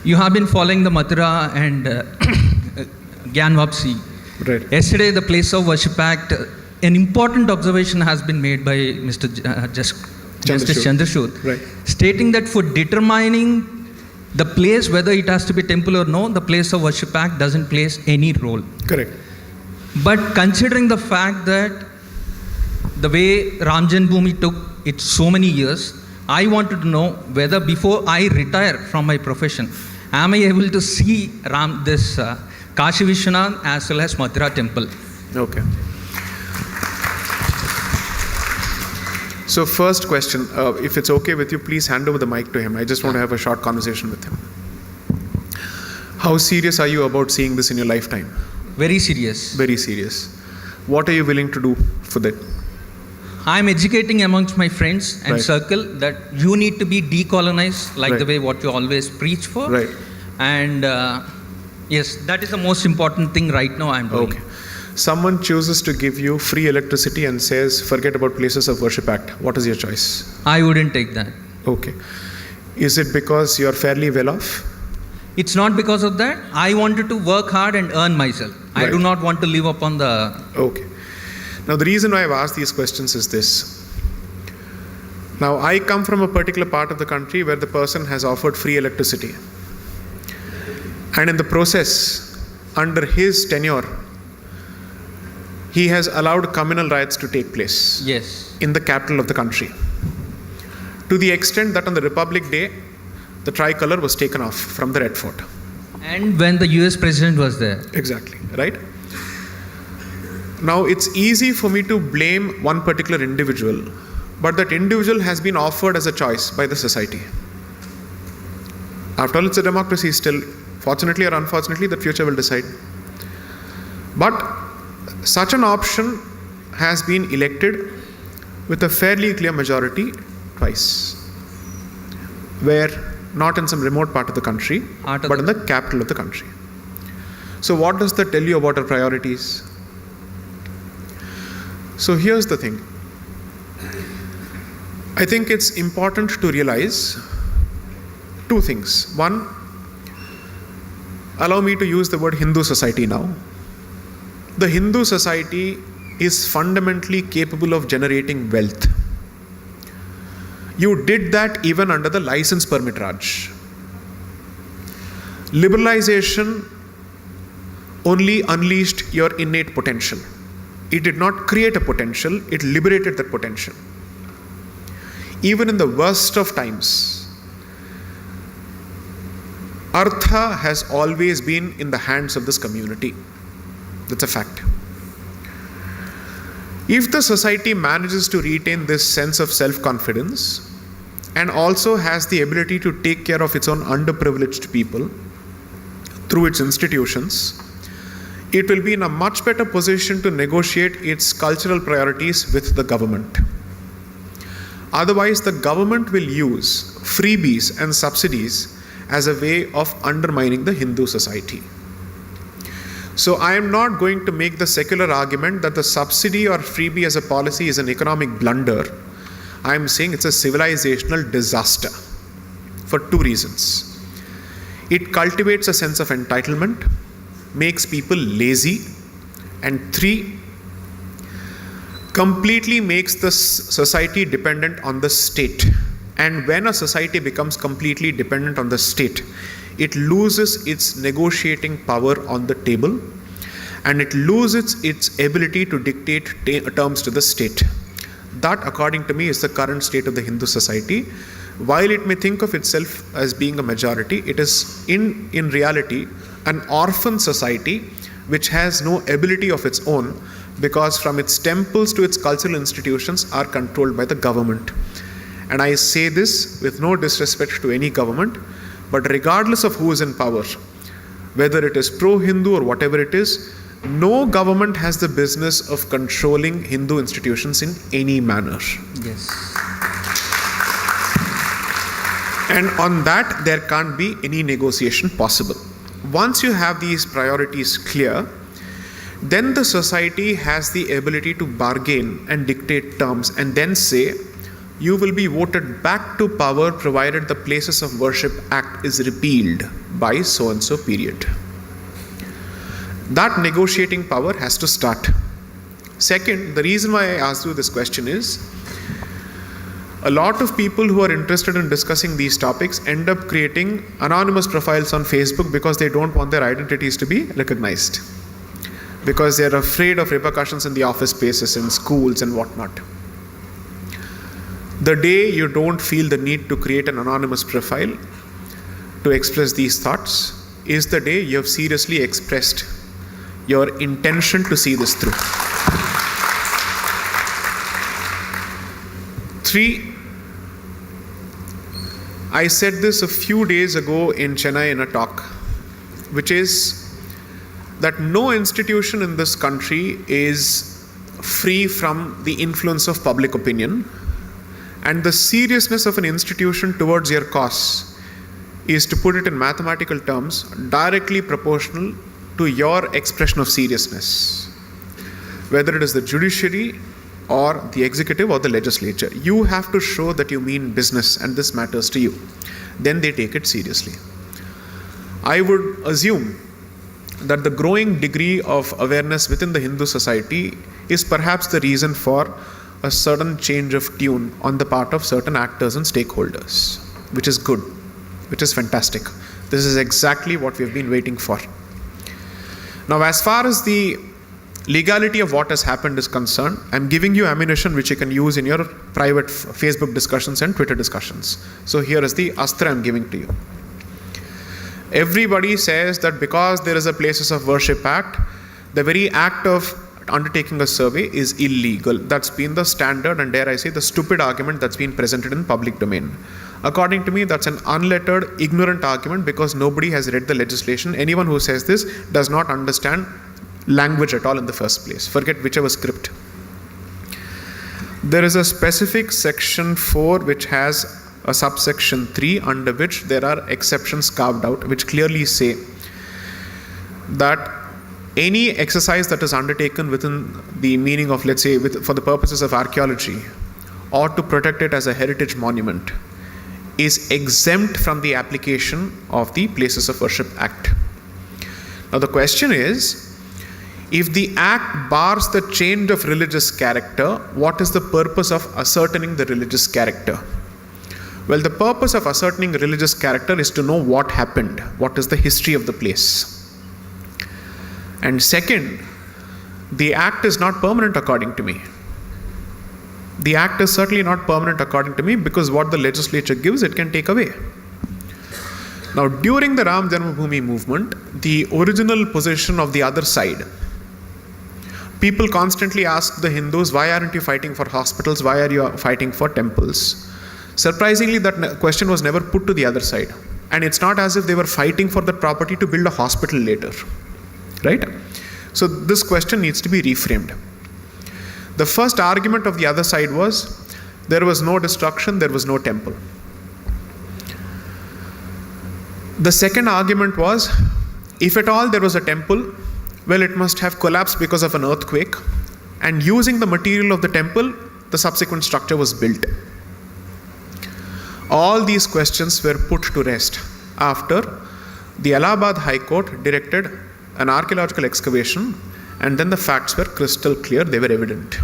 You have been following the Mathura and Gyan Vapsi. Right. Yesterday, the Place of Worship Act, an important observation has been made by Mr. Justice Chandrachud, right, stating that for determining the place, whether it has to be temple or no, the Place of Worship Act doesn't place any role. Correct. But considering the fact that the way Ram Janmabhoomi took it so many years, I wanted to know whether before I retire from my profession, am I able to see Kashi Vishwanath as well as Mathura temple? Okay. So first question, if it's okay with you, please hand over the mic to him. I just want to have a short conversation with him. How serious are you about seeing this in your lifetime? Very serious. Very serious. What are you willing to do for that? I'm educating amongst my friends and right, circle that you need to be decolonized, like right, the way what you always preach for. Right. And yes, that is the most important thing right now I'm doing. Okay. Someone chooses to give you free electricity and says, forget about Places of Worship Act. What is your choice? I wouldn't take that. Okay. Is it because you're fairly well off? It's not because of that. I wanted to work hard and earn myself. Right. I do not want to live upon the... Okay. Now the reason why I've asked these questions is this. Now I come from a particular part of the country where the person has offered free electricity. And in the process, under his tenure, he has allowed communal riots to take place. Yes. In the capital of the country. To the extent that on the Republic Day, the tricolor was taken off from the Red Fort. And when the US president was there. Exactly, right? Now it's easy for me to blame one particular individual, but that individual has been offered as a choice by the society. After all, it's a democracy still. Fortunately or unfortunately, the future will decide. But such an option has been elected with a fairly clear majority twice, where not in some remote part of the country, but in the capital of the country. So what does that tell you about our priorities? So here's the thing. I think it's important to realize two things. One, allow me to use the word Hindu society now. The Hindu society is fundamentally capable of generating wealth. You did that even under the license permit Raj. Liberalization only unleashed your innate potential. It did not create a potential, it liberated that potential. Even in the worst of times, Artha has always been in the hands of this community. That's a fact. If the society manages to retain this sense of self-confidence and also has the ability to take care of its own underprivileged people through its institutions, it will be in a much better position to negotiate its cultural priorities with the government. Otherwise, the government will use freebies and subsidies as a way of undermining the Hindu society. So I am not going to make the secular argument that the subsidy or freebie as a policy is an economic blunder. I am saying it's a civilizational disaster for two reasons. It cultivates a sense of entitlement, makes people lazy, and three, completely makes the society dependent on the state. And when a society becomes completely dependent on the state, it loses its negotiating power on the table and it loses its ability to dictate terms to the state. That, according to me, is the current state of the Hindu society. While it may think of itself as being a majority, it is in reality an orphan society which has no ability of its own, because from its temples to its cultural institutions are controlled by the government. And I say this with no disrespect to any government, but regardless of who is in power, whether it is pro-Hindu or whatever it is, no government has the business of controlling Hindu institutions in any manner. Yes. And on that, there can't be any negotiation possible. Once you have these priorities clear, then the society has the ability to bargain and dictate terms and then say, you will be voted back to power provided the Places of Worship Act is repealed by so and so period. That negotiating power has to start. Second, the reason why I asked you this question is, a lot of people who are interested in discussing these topics end up creating anonymous profiles on Facebook because they don't want their identities to be recognized, because they're afraid of repercussions in the office spaces, in schools and whatnot. The day you don't feel the need to create an anonymous profile to express these thoughts is the day you have seriously expressed your intention to see this through. 3, I said this a few days ago in Chennai in a talk, which is that no institution in this country is free from the influence of public opinion, and the seriousness of an institution towards your cause is, to put it in mathematical terms, directly proportional to your expression of seriousness. Whether it is the judiciary or the executive or the legislature, you have to show that you mean business and this matters to you. Then they take it seriously. I would assume that the growing degree of awareness within the Hindu society is perhaps the reason for a certain change of tune on the part of certain actors and stakeholders, which is good, which is fantastic. This is exactly what we've been waiting for. Now, as far as the legality of what has happened is concerned, I'm giving you ammunition which you can use in your private Facebook discussions and Twitter discussions. So here is the astra I'm giving to you. Everybody says that because there is a Places of Worship Act, the very act of undertaking a survey is illegal. That's been the standard, and dare I say the stupid argument that's been presented in public domain. According to me, that's an unlettered, ignorant argument because nobody has read the legislation. Anyone who says this does not understand language at all in the first place. Forget whichever script. There is a specific section 4 which has a subsection 3 under which there are exceptions carved out, which clearly say that any exercise that is undertaken within the meaning of, let's say, for the purposes of archaeology or to protect it as a heritage monument is exempt from the application of the Places of Worship Act. Now the question is, if the act bars the change of religious character, what is the purpose of ascertaining the religious character? Well, the purpose of ascertaining religious character is to know what happened, what is the history of the place. And second, the act is not permanent according to me. The act is certainly not permanent according to me because what the legislature gives, it can take away. Now, during the Ram Janmabhoomi movement, the original position of the other side, people constantly ask the Hindus, why aren't you fighting for hospitals? Why are you fighting for temples? Surprisingly, that question was never put to the other side. And it's not as if they were fighting for the property to build a hospital later. Right? So this question needs to be reframed. The first argument of the other side was, there was no destruction, there was no temple. The second argument was, if at all there was a temple, well, it must have collapsed because of an earthquake, and using the material of the temple, the subsequent structure was built. All these questions were put to rest after the Allahabad High Court directed an archaeological excavation, and then the facts were crystal clear, they were evident.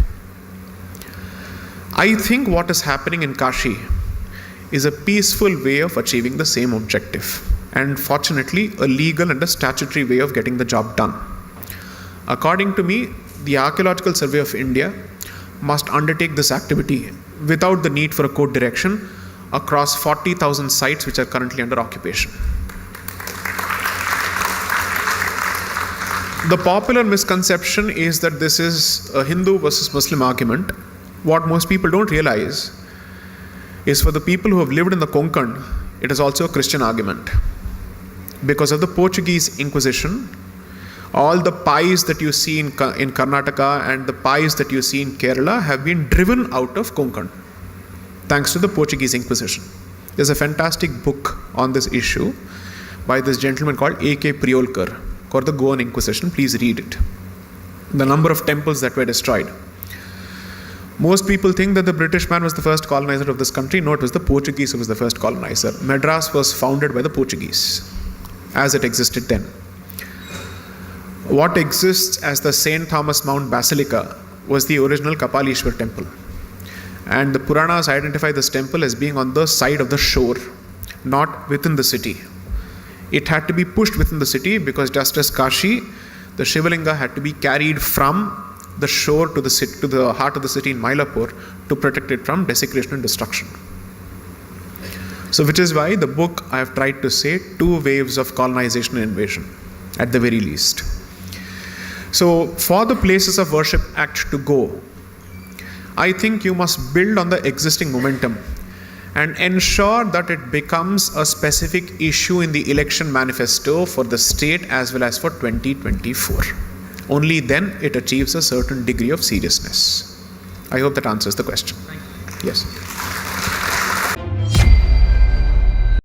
I think what is happening in Kashi is a peaceful way of achieving the same objective, and fortunately a legal and a statutory way of getting the job done. According to me, the Archaeological Survey of India must undertake this activity without the need for a court direction across 40,000 sites which are currently under occupation. The popular misconception is that this is a Hindu versus Muslim argument. What most people don't realize is, for the people who have lived in the Konkan, it is also a Christian argument. Because of the Portuguese Inquisition, all the pies that you see in Karnataka and the pies that you see in Kerala have been driven out of Konkan, thanks to the Portuguese Inquisition. There's a fantastic book on this issue by this gentleman called A.K. Priolkar, called The Goan Inquisition. Please read it. The number of temples that were destroyed. Most people think that the British man was the first colonizer of this country. No, it was the Portuguese who was the first colonizer. Madras was founded by the Portuguese, as it existed then. What exists as the St. Thomas Mount Basilica was the original Kapalishwar temple. And the Puranas identify this temple as being on the side of the shore, not within the city. It had to be pushed within the city because just as Kashi, the Shivalinga had to be carried from the shore to the heart of the city in Mylapore to protect it from desecration and destruction. So which is why the book I have tried to say 2 waves of colonization and invasion at the very least. So for the Places of Worship Act to go, I think you must build on the existing momentum and ensure that it becomes a specific issue in the election manifesto for the state as well as for 2024. Only then it achieves a certain degree of seriousness. I hope that answers the question. Thank you. Yes.